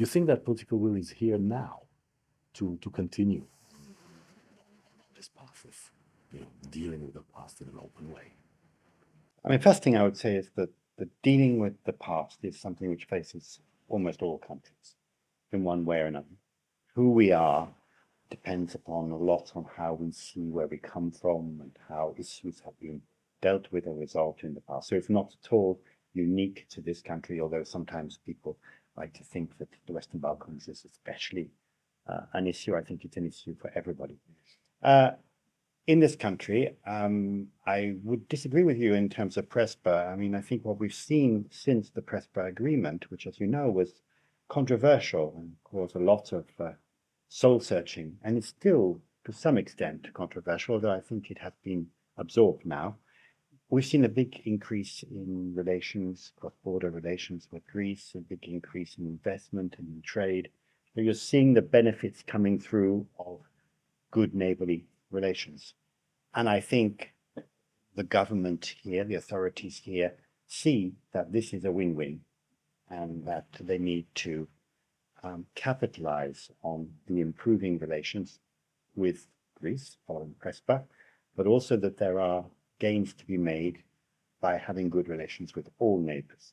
you think that political will is here now to continue this path of dealing with the past in an open way? I mean, first thing I would say is that the dealing with the past is something which faces almost all countries in one way or another. Who we are depends upon a lot on how we see where we come from and how issues have been dealt with or resolved in the past. So it's not at all unique to this country, although sometimes people like to think that the Western Balkans is especially an issue. I think it's an issue for everybody. In this country, I would disagree with you in terms of Prespa. I mean, I think what we've seen since the Prespa agreement, which, as you know, was controversial and caused a lot of soul searching, and it's still to some extent controversial, though I think it has been absorbed now. We've seen a big increase in relations, cross-border relations with Greece, a big increase in investment and in trade. So you're seeing the benefits coming through of good neighborly relations. And I think the government here, the authorities here, see that this is a win-win and that they need to capitalize on the improving relations with Greece following Prespa, but also that there are gains to be made by having good relations with all neighbors,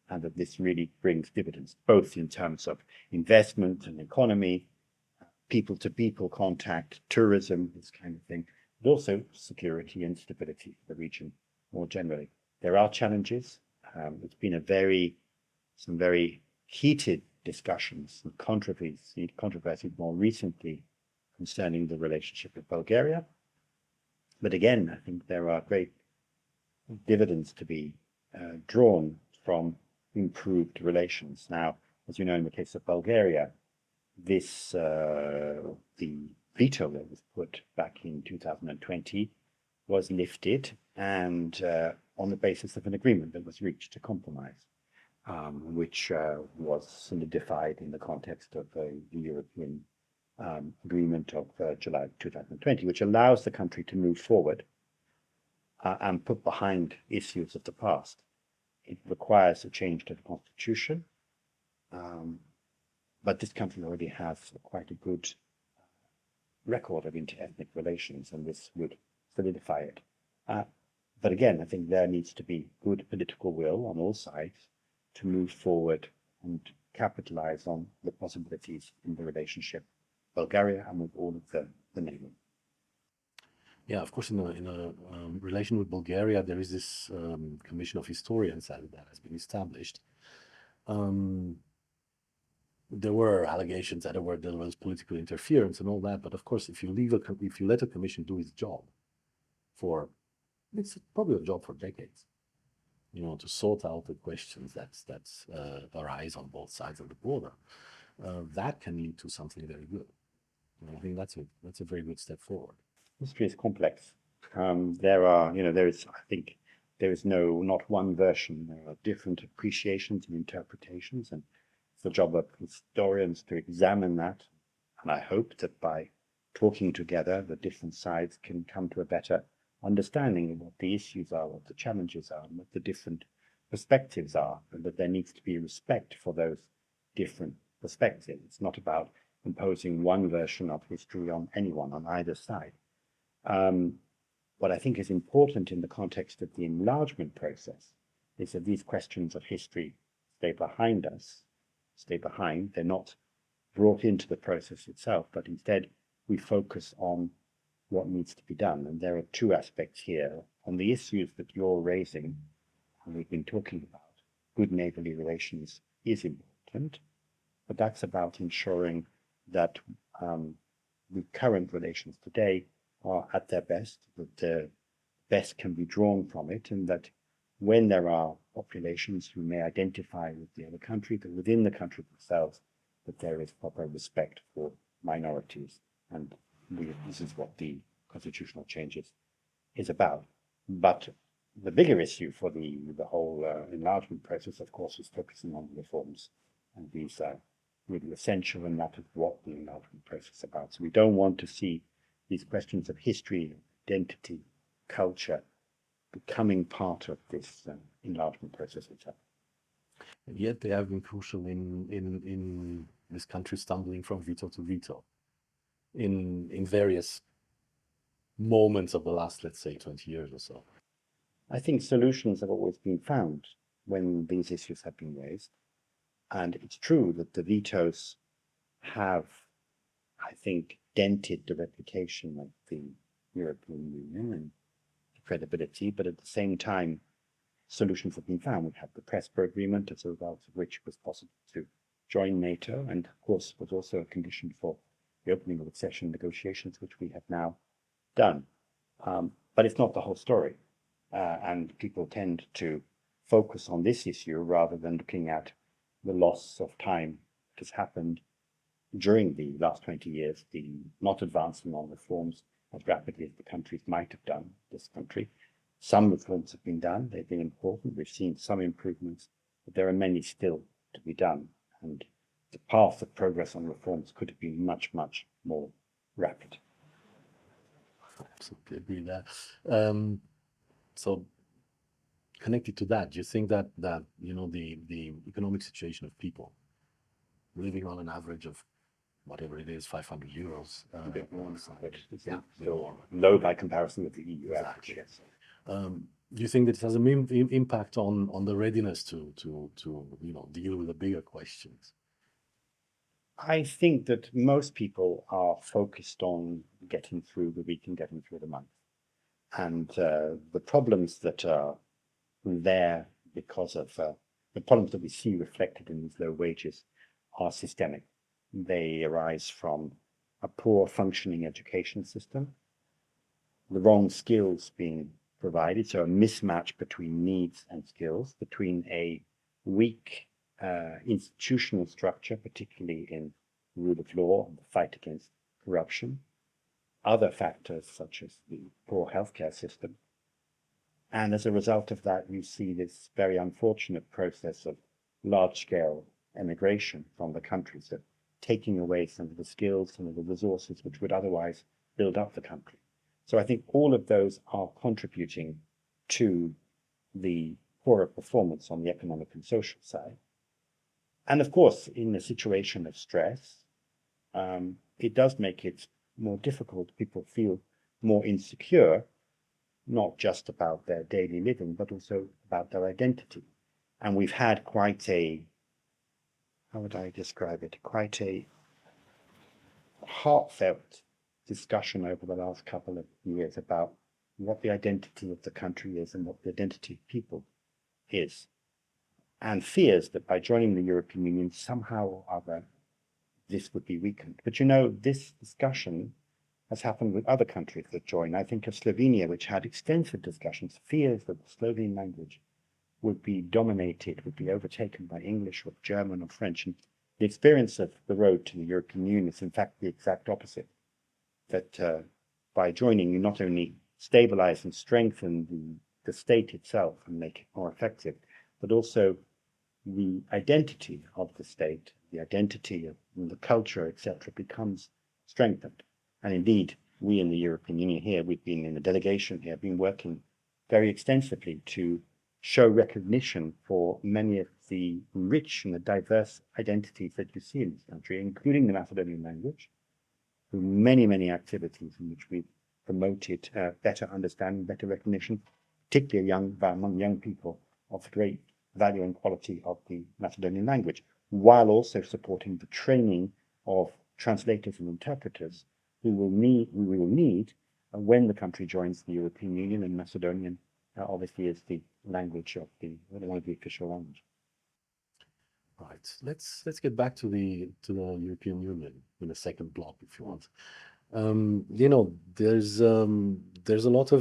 and that this really brings dividends, both in terms of investment and economy, people-to-people contact, tourism, this kind of thing, but also security and stability for the region more generally. There are challenges. It's been some very heated discussions and controversy more recently concerning the relationship with Bulgaria. But again, I think there are great dividends to be drawn from improved relations. Now, as you know, in the case of Bulgaria, the veto that was put back in 2020 was lifted, and on the basis of an agreement that was reached, a compromise, which was solidified in the context of the European agreement of July 2020, which allows the country to move forward and put behind issues of the past. It requires a change to the constitution, but this country already has quite a good record of inter-ethnic relations, and this would solidify it. But again, I think there needs to be good political will on all sides to move forward and capitalize on the possibilities in the relationship Bulgaria and with all of the neighbors. Yeah, of course, in a relation with Bulgaria, there is this commission of historians that has been established. There were allegations that there was political interference and all that, but of course, if you let a commission do its job it's probably a job for decades, to sort out the questions that arise on both sides of the border, that can lead to something very good. I think that's a very good step forward. History is complex. I think there is not one version. There are different appreciations and interpretations, and it's the job of historians to examine that. And I hope that by talking together, the different sides can come to a better understanding of what the issues are, what the challenges are, and what the different perspectives are, and that there needs to be respect for those different perspectives. It's not about imposing one version of history on anyone on either side. What I think is important in the context of the enlargement process is that these questions of history stay behind us, they're not brought into the process itself, but instead we focus on what needs to be done. And there are two aspects here. On the issues that you're raising, and we've been talking about, good neighborly relations is important, but that's about ensuring that the current relations today are at their best, that the best can be drawn from it, and that when there are populations who may identify with the other country, that within the country themselves, that there is proper respect for minorities. And this is what the constitutional changes is about. But the bigger issue for the whole enlargement process, of course, is focusing on reforms. And these are really essential, and that is what the enlargement process is about. So we don't want to see these questions of history, identity, culture becoming part of this enlargement process itself. And yet they have been crucial in this country stumbling from veto to veto in various moments of the last, let's say, 20 years or so. I think solutions have always been found when these issues have been raised. And it's true that the vetoes have, I think, dented the reputation of the European Union and the credibility, but at the same time, solutions have been found. We had the Prespa Agreement, as a result of which it was possible to join NATO, and of course was also a condition for the opening of accession negotiations, which we have now done. But it's not the whole story, and people tend to focus on this issue rather than looking at the loss of time that has happened during the last 20 years, the not advancing on reforms as rapidly as the countries might have done, this country. Some reforms have been done, they've been important, we've seen some improvements, but there are many still to be done. And the path of progress on reforms could have been much, much more rapid. Absolutely agree there. So connected to that, do you think that the economic situation of people living on an average of whatever it is, 500 euros, A bit more, but it's yeah, still low by comparison with the EU average. Exactly. Yes. Do you think that it has an impact on the readiness to deal with the bigger questions? I think that most people are focused on getting through the week and getting through the month. And the problems that are there because of the problems that we see reflected in these low wages are systemic. They arise from a poor functioning education system, the wrong skills being provided, so a mismatch between needs and skills, between a weak institutional structure, particularly in rule of law and the fight against corruption, other factors such as the poor healthcare system. And as a result of that, you see this very unfortunate process of large-scale emigration from the country, so taking away some of the skills, some of the resources which would otherwise build up the country. So I think all of those are contributing to the poorer performance on the economic and social side. And of course, in a situation of stress, it does make it more difficult. People feel more insecure, not just about their daily living, but also about their identity. And we've had quite a, how would I describe it, quite a heartfelt discussion over the last couple of years about what the identity of the country is and what the identity of people is, and fears that by joining the European Union, somehow or other, this would be weakened. But this discussion has happened with other countries that join. I think of Slovenia, which had extensive discussions, fears that the Slovene language would be dominated, would be overtaken by English or German or French. And the experience of the road to the European Union is in fact the exact opposite, that by joining, you not only stabilize and strengthen the state itself and make it more effective, but also the identity of the state, the identity of the culture, etc., becomes strengthened. And indeed, we in the European Union here, we've been in the delegation here, been working very extensively to show recognition for many of the rich and the diverse identities that you see in this country, including the Macedonian language, through many, many activities in which we've promoted better understanding, better recognition, particularly among young people, of the great value and quality of the Macedonian language, while also supporting the training of translators and interpreters who we will need when the country joins the European Union, and Macedonian obviously is the language of one of the official languages. Right. Let's get back to the European Union in the second block, if you want. There's a lot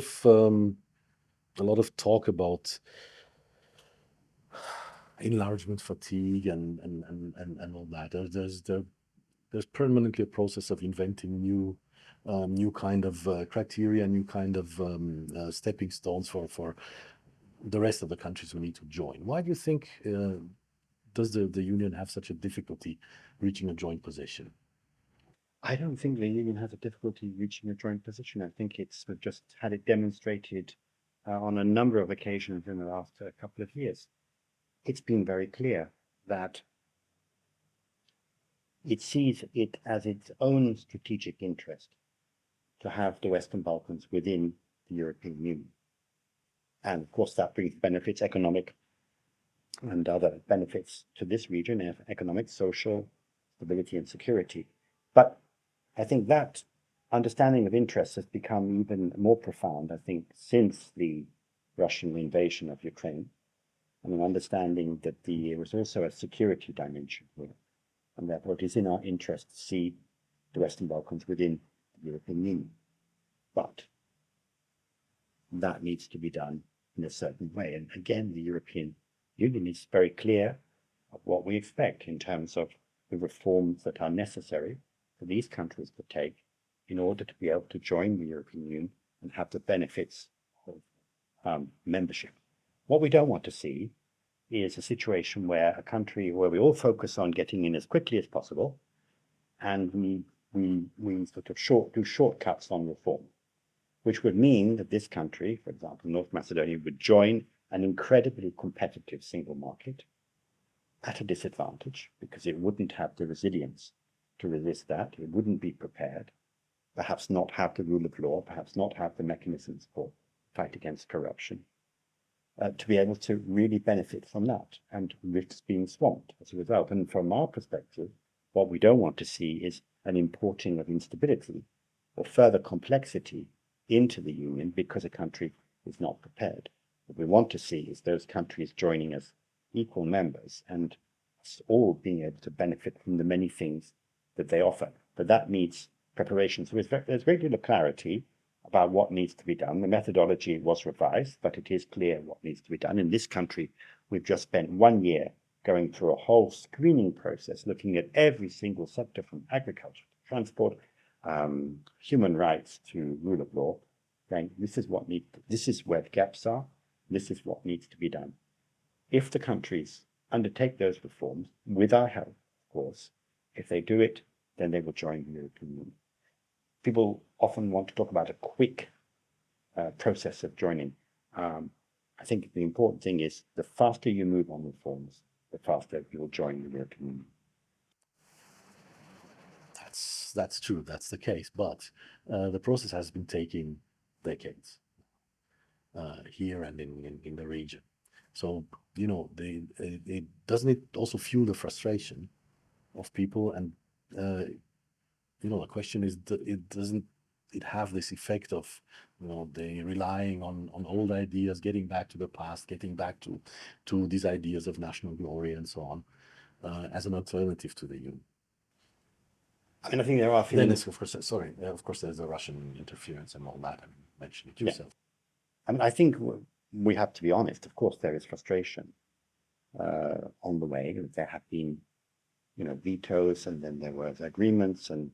of talk about enlargement fatigue and all that. There's permanently a process of inventing new kind of criteria, new kind of stepping stones for the rest of the countries who need to join. Why do you think does the union have such a difficulty reaching a joint position? I don't think the union has a difficulty reaching a joint position. I think we've just had it demonstrated on a number of occasions in the last couple of years. it's been very clear that it sees it as its own strategic interest to have the Western Balkans within the European Union. And of course, that brings benefits, economic and other benefits to this region, economic, social, stability, and security. But I think that understanding of interest has become even more profound, I think, since the Russian invasion of Ukraine, and an understanding that there was also a security dimension here, and therefore it is in our interest to see the Western Balkans within the European Union. But that needs to be done in a certain way. And again, the European Union is very clear of what we expect in terms of the reforms that are necessary for these countries to take in order to be able to join the European Union and have the benefits of membership. What we don't want to see is a situation where a country where we all focus on getting in as quickly as possible, and we sort of do shortcuts on reform, which would mean that this country, for example, North Macedonia, would join an incredibly competitive single market at a disadvantage because it wouldn't have the resilience to resist that. It wouldn't be prepared, perhaps not have the rule of law, perhaps not have the mechanisms for fight against corruption, to be able to really benefit from that, and risks being swamped as a result. And from our perspective, what we don't want to see is an importing of instability or further complexity into the Union because a country is not prepared. What we want to see is those countries joining as equal members and us all being able to benefit from the many things that they offer. But that needs preparation. So there's very little clarity about what needs to be done. The methodology was revised, but it is clear what needs to be done. In this country, we've just spent 1 year going through a whole screening process, looking at every single sector from agriculture to transport, human rights to rule of law, saying this is where the gaps are, this is what needs to be done. If the countries undertake those reforms, with our help, of course, if they do it, then they will join the European Union. People often want to talk about a quick process of joining. I think the important thing is the faster you move on reforms, the faster you will join the European Union. That's true. That's the case. But the process has been taking decades here and in the region. So it doesn't it also fuel the frustration of people, and the question is, doesn't it have this effect of they relying on old ideas, getting back to the past, getting back to these ideas of national glory and so on, as an alternative to the union. I mean, I think there are feelings. Then, of course, there's the Russian interference and all that. I mean, you mentioned it yourself. I mean, I think we have to be honest. Of course, there is frustration on the way. There have been, vetoes, and then there were agreements, and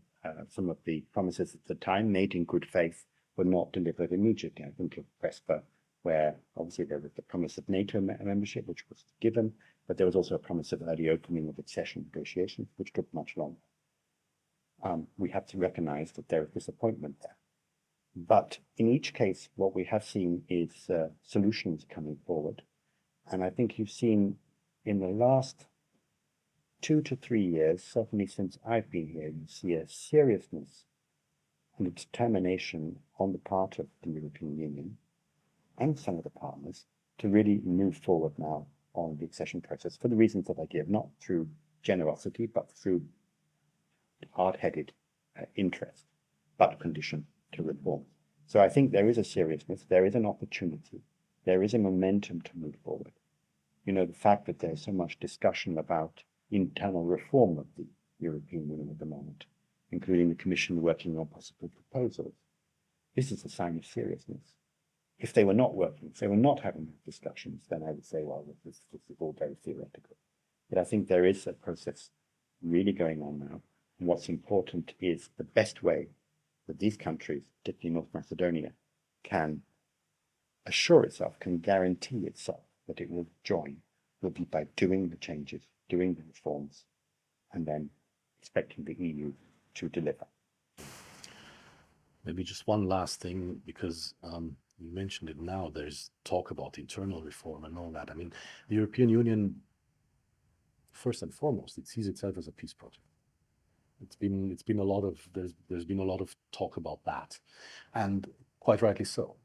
some of the promises at the time made in good faith were not delivered immediately. I think of PRESPA, where obviously there was the promise of NATO membership, which was given, but there was also a promise of early opening of accession negotiations, which took much longer. We have to recognize that there is disappointment there. But in each case, what we have seen is solutions coming forward. And I think you've seen in the last 2 to 3 years, certainly since I've been here, you see a seriousness and a determination on the part of the European Union and some of the partners to really move forward now on the accession process for the reasons that I give, not through generosity, but through hard-headed interest, but condition to reform. So I think there is a seriousness, there is an opportunity, there is a momentum to move forward. The fact that there's so much discussion about internal reform of the European Union at the moment, including the Commission working on possible proposals, this is a sign of seriousness. If they were not working, if they were not having discussions, then I would say, well, this is all very theoretical. But I think there is a process really going on now. And what's important is the best way that these countries, particularly North Macedonia, can assure itself, can guarantee itself that it will join, will be by doing the changes, doing the reforms, and then expecting the EU to deliver. Maybe just one last thing, because you mentioned it now, there's talk about internal reform and all that. I mean, the European Union, first and foremost, it sees itself as a peace project. It's been a lot of there's been a lot of talk about that, and quite rightly so.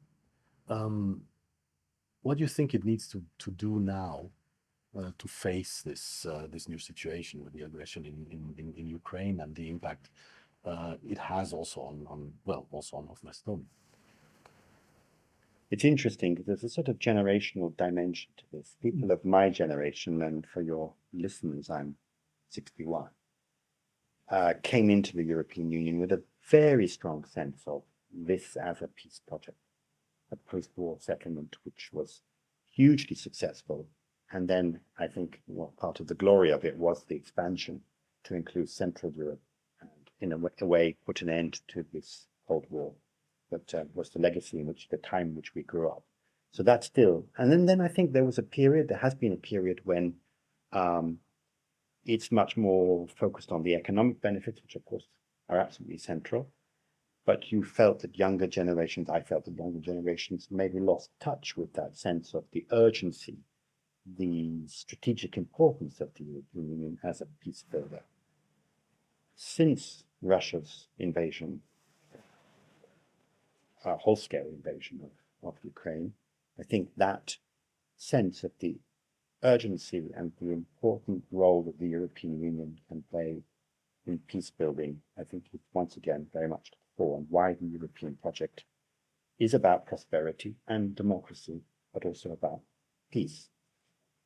What do you think it needs to do now to face this new situation with the aggression in Ukraine and the impact it has also also on North Macedonia? It's interesting because there's a sort of generational dimension to this. People of my generation, and for your listeners, I'm 61, came into the European Union with a very strong sense of this as a peace project, a post-war settlement, which was hugely successful. And then I think part of the glory of it was the expansion to include Central Europe and in a way put an end to this Cold War. That was the legacy in which the time in which we grew up. So that's still, and then I think there has been a period when it's much more focused on the economic benefits, which of course are absolutely central. But I felt that younger generations maybe lost touch with that sense of the urgency, the strategic importance of the European Union as a peace builder. Since Russia's invasion, a whole-scale invasion of Ukraine, I think that sense of the urgency and the important role that the European Union can play in peace building, I think is once again very much to the fore, and why the European project is about prosperity and democracy, but also about peace.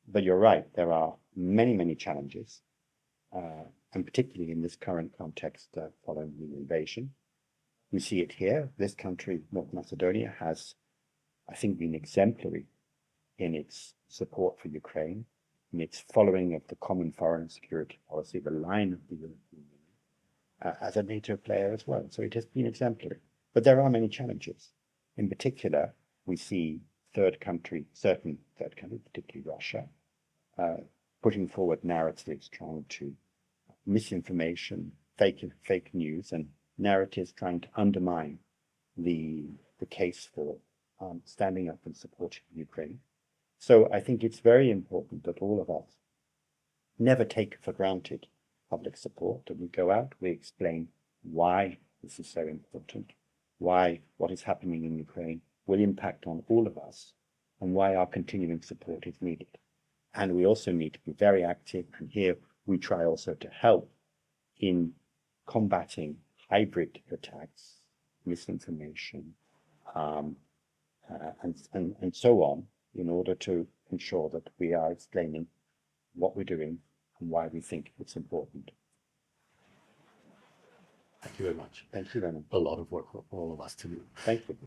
But you're right, there are many, many challenges, and particularly in this current context following the invasion. We see it here. This country, North Macedonia, has, I think, been exemplary in its support for Ukraine, in its following of the common foreign security policy, the line of the European Union, as a NATO player as well. So it has been exemplary. But there are many challenges. In particular, we see certain third countries, particularly Russia, putting forward narratives trying to misinformation, fake news, and narratives trying to undermine the case for standing up and supporting Ukraine. So I think it's very important that all of us never take for granted public support, that we go out, we explain why this is so important, why what is happening in Ukraine will impact on all of us, and why our continuing support is needed. And we also need to be very active, and here we try also to help in combating hybrid attacks, misinformation, and so on, in order to ensure that we are explaining what we're doing and why we think it's important. Thank you very much. Thank you very much. A lot of work for all of us to do. Thank you.